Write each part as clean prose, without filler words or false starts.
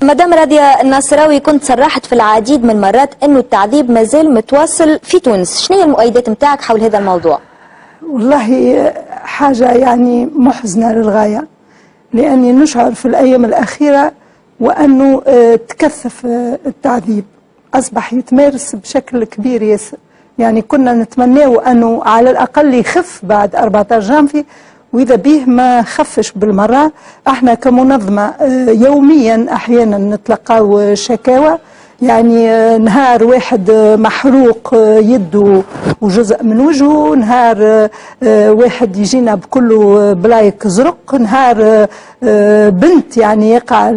مدام راضية الناصراوي، كنت صرحت في العديد من مرات أنه التعذيب مازال متواصل في تونس، شنو هي المؤيدات نتاعك حول هذا الموضوع؟ والله حاجة يعني محزنة للغاية، لأني نشعر في الأيام الأخيرة وأنه تكثف التعذيب، أصبح يتمارس بشكل كبير ياسر. يعني كنا نتمناه أنه على الأقل يخف بعد 14 جانفي، وإذا به ما خفش بالمرة. احنا كمنظمة يوميا أحيانا نتلقاو شكاوى، يعني نهار واحد محروق يده وجزء من وجهه، نهار واحد يجينا بكله بلايك زرق، نهار بنت يعني يقع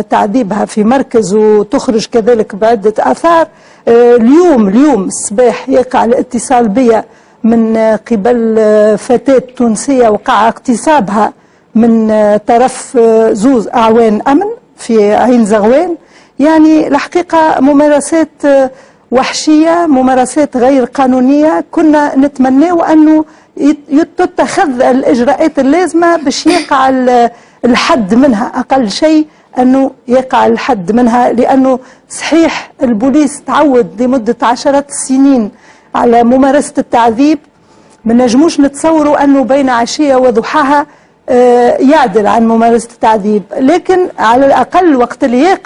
تعذيبها في مركز وتخرج كذلك بعدة آثار. اليوم الصباح يقع الاتصال بي من قبل فتاة تونسية وقع اغتصابها من طرف زوز أعوان أمن في عين زغوان. يعني الحقيقة ممارسات وحشية، ممارسات غير قانونية. كنا نتمنى أنه تتخذ الإجراءات اللازمة باش يقع الحد منها، أقل شيء أنه يقع الحد منها، لأنه صحيح البوليس تعود لمدة 10 سنين على ممارسة التعذيب، ما نجموش نتصوروا أنه بين عشية وضحاها يعدل عن ممارسة التعذيب، لكن على الأقل وقت اللي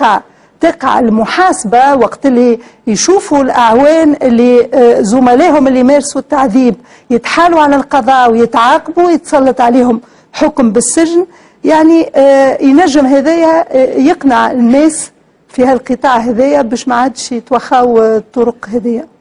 تقع المحاسبة، وقت اللي يشوفوا الأعوان اللي زملائهم اللي مارسوا التعذيب يتحالوا على القضاء ويتعاقبوا ويتسلط عليهم حكم بالسجن، يعني ينجم هذايا يقنع الناس في هالقطاع هذايا باش ما عادش يتوخاو الطرق هذيا.